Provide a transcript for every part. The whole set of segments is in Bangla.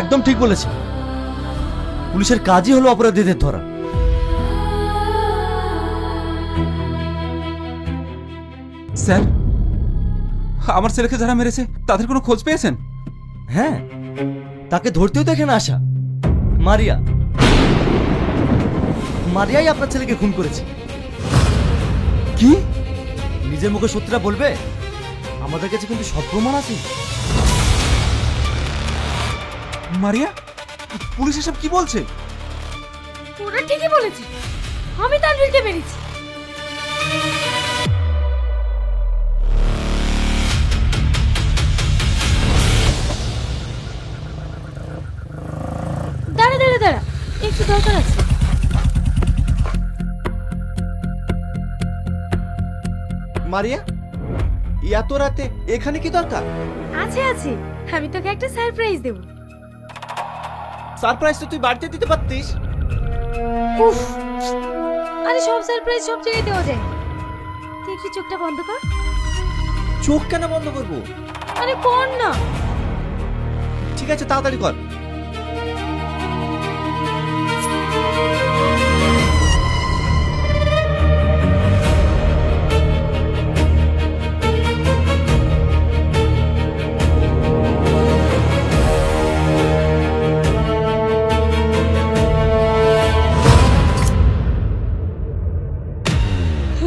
একদম ঠিক বলেছে। পুলিশের কাজই হলো অপরাধীদের ধরা। স্যার, আমার ছেলেকে যারা মেরেছে তাদের কোনো খোঁজ পেয়েছেন? হ্যাঁ, তাকে ধরতেও তো এখানে আসা। মারিয়া, মারিয়াই আপনার ছেলেকে খুন করেছে। কি? নিজের মুখে সত্যিটা বলবে? আমাদের কাছে কিন্তু সব প্রমাণ আছে। মারিয়া, পুলিশ এসব কি বলছে? ওরা ঠিকই বলেছে, আমি তানভীরকে মেরেছি। দাঁড়া দাঁড়া দাঁড়া, একটু দরকার আছে। মারিয়া, এত রাতে এখানে কি দরকার? আছে আছে, আমি তোকে একটা সারপ্রাইজ দেব। সারপ্রাইজ তো তুই বাড়িতে দিতে পারতিস। উফ, আরে সব সারপ্রাইজ সব জায়গায় দেওয়া যায়। তুই একটু চোখটা বন্ধ কর। চোখ কেন বন্ধ করবো? আরে কর না। ঠিক আছে, তাড়াতাড়ি কর।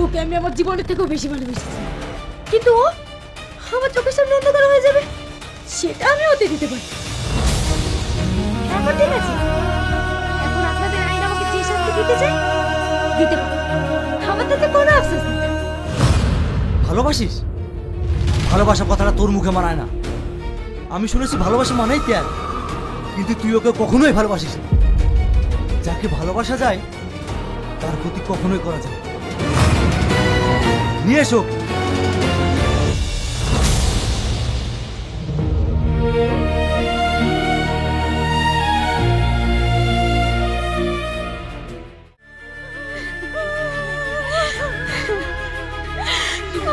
ওকে আমি আমার জীবনের থেকেও বেশি ভালোবেসেছি, কিন্তু ও আমার চোখের সামনে অন্ধকার হয়ে যাবে, সেটা আমি হতে দিতে পারি। এখন ঠিক আছে, এখন আপনাদের আইন আমাকে যে শাস্তি দিতে চাই দিতে পারে, আমার তাতে কোনো আফসোস নেই। ভালোবাসিস? ভালোবাসা কথাটা তোর মুখে মানায় না। আমি শুনেছি ভালোবাসা মানেই ত্যাগ, কিন্তু তুই ওকে কখনোই ভালোবাসিস না। যাকে ভালোবাসা যায় তার ক্ষতি কখনোই করা যায় না। নিয়ে এসো।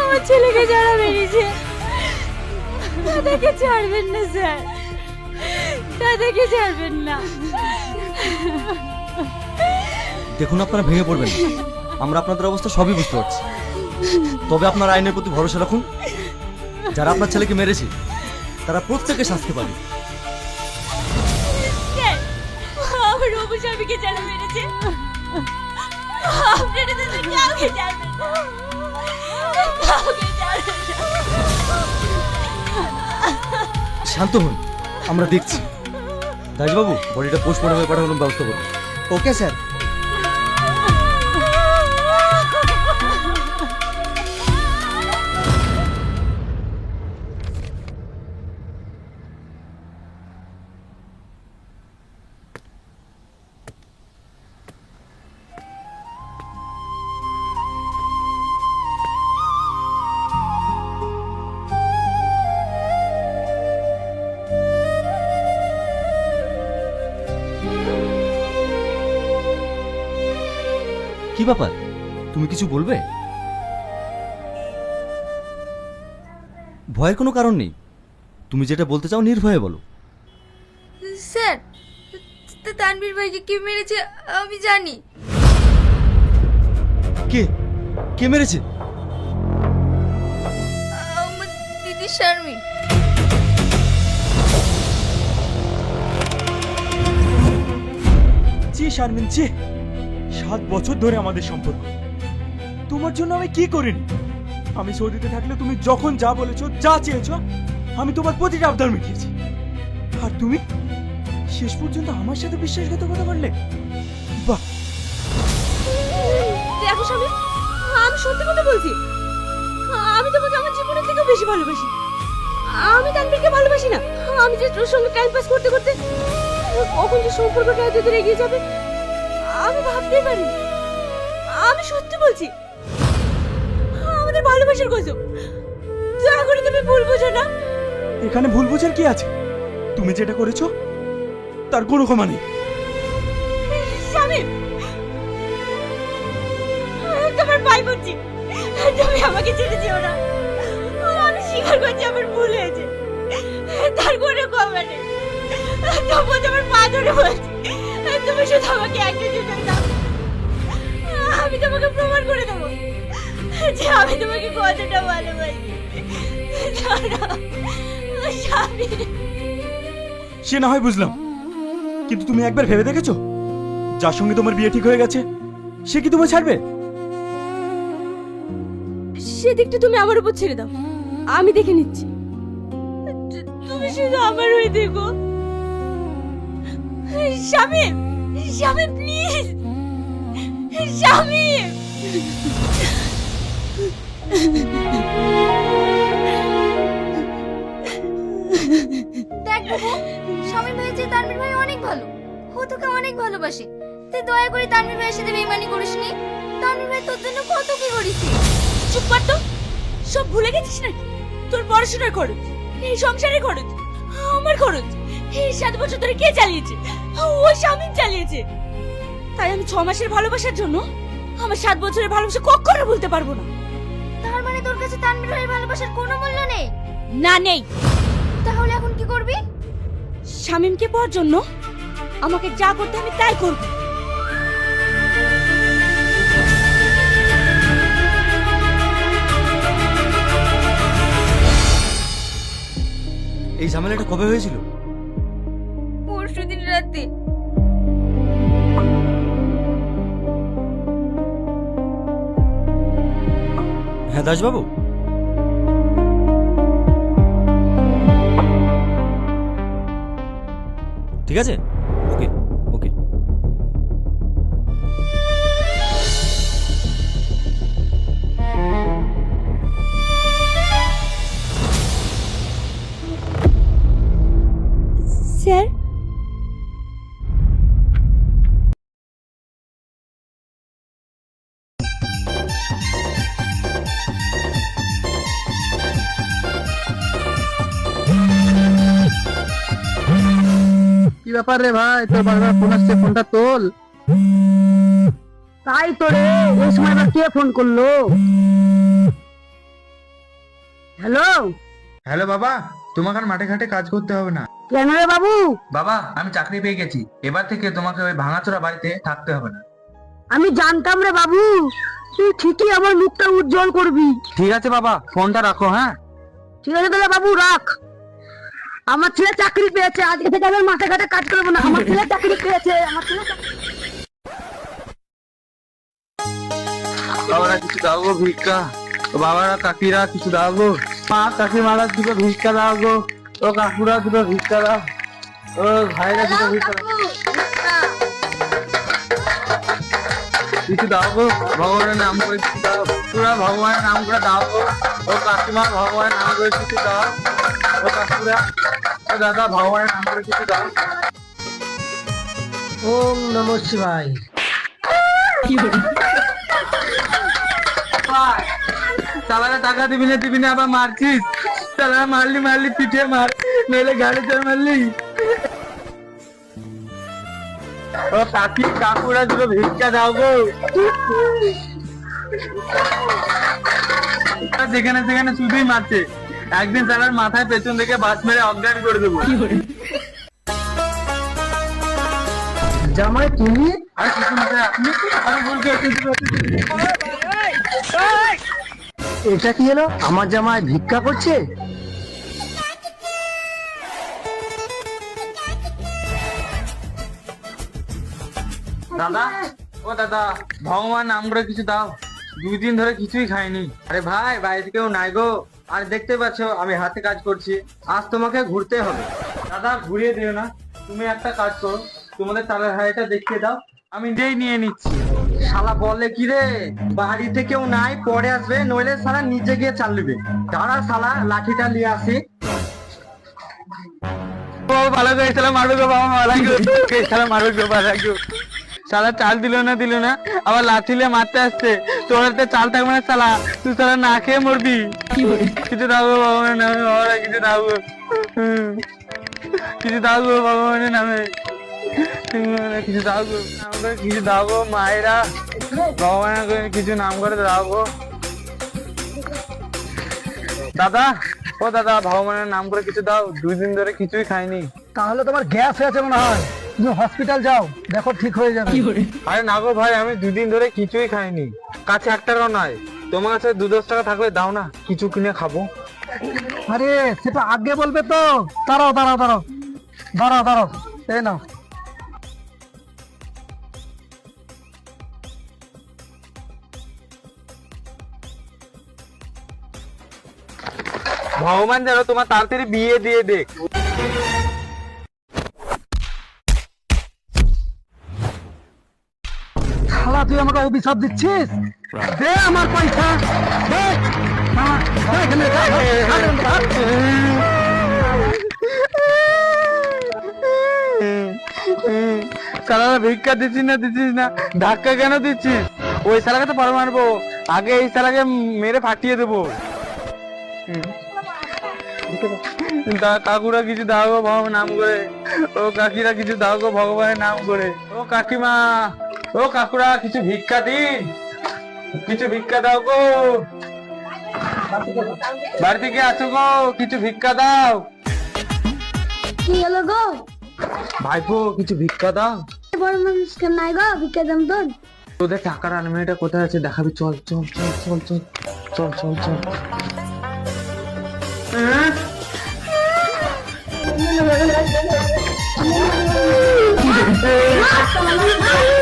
আমার ছেলেকে যারা মেরেছে তাদেরকে ছাড়বেন না স্যার, তাদেরকে ছাড়বেন না। দেখুন, আপনারা ভেঙে পড়বেন না। আমরা আপনাদের অবস্থা সবই বুঝতে পারছি, তবে আপনার আইনের প্রতি ভরসা রাখুন। যারা আপনার ছেলেকে মেরেছে তারা প্রত্যেকে শাস্তি পাবে। স্যার, আমার বাবু স্বামীকে যারা মেরেছে আপনারা তাদের কাউকে ছাড়বেন না, কাউকে ছাড়বেন না। শান্ত হন, আমরা দেখছি। দাসবাবু, বডিটা পোস্টমর্টমে পাঠানোর ব্যবস্থা করুন। Okay sir. কি ব্যাপার, তুমি কিছু বলবে? ভয়ের কোনো কারণ নেই, তুমি যেটা বলতে চাও নির্ভয়ে বলো। স্যার, তানভীর ভাইকে কে মেরেছে আমি জানি। কে কে মেরেছে? আমার দিদি শারমিন। জি শারমিন, জি। 7 বছর ধরে আমাদের সম্পর্ক, তোমার জন্য আমি কি করিনি? আমি সৌদিতে থাকলে তুমি যখন যা বলেছো, যা চেয়েছো, আমি তোমার প্রতিটা আবদার মিটিয়েছি। আর তুমি শেষ পর্যন্ত আমার সাথে বিশ্বাসঘাতকতা করলে? বাহ! দেখো স্বামী, আমি সত্যি কথা বলছি, আমি তোমাকে আমার জীবনের থেকেও বেশি ভালোবাসি। আমি তানভীরকে ভালোবাসি না। আমি যে তোর সঙ্গে টাইম পাস করতে করতে কখন যে সম্পর্কটা এত দূর এগিয়ে যাবে আমি ভাবতেই পারি। আমি সত্যি বলছি, আমাদের ভালোবাসার গজব। দয়া করে তুমি ভুল বুঝো না। এখানে ভুল বোঝার কি আছে? তুমি যেটা করেছো তার কোনো ক্ষমা নেই। স্বামী, তোমার পাই বলছি, তুমি আমাকে ছেড়ে যেও না। আমি স্বীকার করছি আমার ভুল হয়েছে, তার কোনো ক্ষমা নেই। তবু করে বলছি, তুমি শুধু আমাকে একটা সুযোগ দাও, আমি তোমাকে প্রমাণ করে দেবো যে আমি তোমাকে কতটা ভালোবাসি। দাঁড়াও, স্বামী। সে না হয় বুঝলাম, কিন্তু তুমি একবার ভেবে দেখেছো যার সঙ্গে তোমার বিয়ে ঠিক হয়ে গেছে সে কি তোমায় ছাড়বে? সেদিকটা তুমি আমার উপর ছেড়ে দাও, আমি দেখে নিচ্ছি। তুমি শুধু আমার হয়ে দেখো। স্বামী, স্বামী প্লিজ, স্বামী। দেখ বাবু, স্বামী ভেবেছে তানভীর ভাই অনেক ভালো, ও তোকে অনেক ভালোবাসে। তুই দয়া করে তানভীর ভাইয়ের সাথে বেইমানি করিসনি। তানভীর ভাই তোর জন্য কত কি করেছে। চুপ কর তো, সব ভুলে গেছিস নাকি? তোর পড়াশোনার খরচ, এই সংসারের খরচ, আমার খরচ এই 7 বছর ধরে কে চালিয়েছে? ওই স্বামী চালিয়েছে। তাই আমি 6 মাসের ভালোবাসার জন্য আমার 7 বছরের ভালোবাসা কখনো ভুলতে পারবো না। তার মানে তোর কাছে তানভীর ভাইয়ের ভালোবাসার কোনো মূল্য নেই? না, নেই। তাহলে এখন কি করবি? শামীমকে পাওয়ার জন্য আমাকে যা করতে আমি তাই করব। এই ঝামেলাটা কবে হয়েছিল? পরশুদিন রাতে। হ্যাঁ দাসবাবু, ঠিক আছে, ওকে ওকে। স্যার, কি ব্যাপার রে ভাই, তোর বারবার ফোন আসছে, ফোনটা তোল। তাই তো রে, এই সময় আবার কে ফোন করলো? হ্যালো। হ্যালো বাবা, তোমাকে আর মাঠে ঘাটে কাজ করতে হবে না। কেন রে বাবু? বাবা, আমি চাকরি পেয়ে গেছি, এবার থেকে তোমাকে ওই ভাঙাচোরা বাড়িতে থাকতে হবে না। আমি জানতাম রে বাবু, তুই ঠিকই আমার মুখটা উজ্জ্বল করবি। ঠিক আছে বাবা, ফোনটা রাখো। হ্যাঁ ঠিক আছে তাহলে বাবু, রাখ। আমার ছেলে চাকরি পেয়েছে, আজকে থেকে আমি মাঠে ঘাটে কাজ করবো না। আমার ছেলে চাকরি পেয়েছে, আমার ছেলে বাবারা কিছু দাও গো ভিক্ষা, বাবারা কাকিরা কিছু দাও গো, মা কাকিমারা দুটো ভিক্ষা দাও গো, ও কাকুরা দুটো ভিক্ষা দাও, ও ভাইরা দুটো ভিক্ষা দাও, কিছু দাও গো, ভগবানের নাম করে কিছু দাও, তোরা ভগবানের নাম করে দাও গো, ও কাকিমা ভগবানের নাম করে কিছু দাও, ও কাকুরা, ও দাদা ভগবানের নাম করে কিছু দাও। ওম নমঃ শিবায়। সালারা টাকা দিবি না আবার মারছিস, সালারা মারলি পিঠে মার, নইলে গাড়ি চড় মারলি। ও কাকি কাকুরা দুটো ভিক্ষা দাও গো, যেখানে সেখানে শুধুই মারছে, একদিন সালার মাথায় পেছন থেকে বাস মেরে অজ্ঞান করে দেবো। জামাই তুমি? আর কিছু মাথায় আপনি, আমি বলছি এটা কি হলো? আমার জামাই ভিক্ষা করছে? দাদা, ও দাদা ভগবান নাম করে কিছু দাও, 2 দিন ধরে কিছুই খাইনি। আরে ভাই, বাড়িতে কেউ নাই গো, আর দেখতে পাচ্ছ আমি হাতে কাজ করছি, আজ তোমাকে ঘুরতে হবে। দাদা ঘুরিয়ে দিও না, তুমি একটা কাজ করো, তোমাদের চালের হাড়িটা দেখিয়ে দাও, আমি যেই নিয়ে নিচ্ছি। শালা বলে কি রে, বাড়িতে কেউ নাই, পরে আসবে, নইলে শালা নিচে গিয়ে চাল নেবে। দাঁড়া শালা, লাঠিটা নিয়ে আসি। ও ভালো করে শালা মারবে গো, বাবা ভালো করে শালা মারবে গো, ভালো গো। শালা চাল দিল না আবার লাঠিলে মারতে আসছে, তোর হাতে চাল থাকবে না শালা, তুই শালা না খেয়ে মরবি। কিছু দাও গো ভগবানের নামে, বাবারা কিছু দাও গো, কিছু দাও গো ভগবানের নামে, কিছু দাও গো, নাম করে কিছু দাও গো মায়েরা, ভগবানের করে কিছু নাম করে দাও গো। দাদা, ও দাদা ভগবানের নাম করে কিছু দাও, 2 দিন ধরে কিছুই খাইনি। তাহলে তোমার গ্যাস হয়েছে মনে হয়। তুমি হসপিটাল যাও, দেখো ঠিক হয়ে যাবে। আরে না গো ভাই, আমি 2 দিন ধরে কিছুই খাইনি, কাছে 1 টাকাও নাই। তোমার কাছে 2-10 টাকা থাকলে দাও না, কিছু কিনে খাবো। আরে সেটা আগে বলবে তো। দাঁড়াও দাঁড়াও দাঁড়াও দাঁড়াও দাঁড়াও, এই নাও। ভগবান যেন তোমার তাড়াতাড়ি বিয়ে দিয়ে দেখ। শালা তুই আমাকে অভিশাপ দিচ্ছিস? দে আমার পয়সা দে। দে এখানে, সারা ভিক্ষা দিচ্ছিস না, ধাক্কা কেন দিচ্ছিস? ওই শালাকে তো পরে মারবো, আগে এই শালাকে মেরে ফাটিয়ে দেবো। কাকুরা কিছু দাও গো ভগবান নাম করে, ও কাকিরা কিছু দাও গো ভগবানের নাম করে, ও কাকিমা, ও কাকুরা কিছু ভিক্ষা দিন, কিছু ভিক্ষা দাও গো, বাড়ি থেকে আসো গো, কিছু ভিক্ষা দাও। কি হলো গো? ভাইপো কিছু ভিক্ষা দাও। বড় মানুষ কেন নাই গো, ভিক্ষা দাম তো। তোদের টাকার আলমারিটা কোথায় আছে দেখাবি, চল চল চল চল চল চল চল চল। কি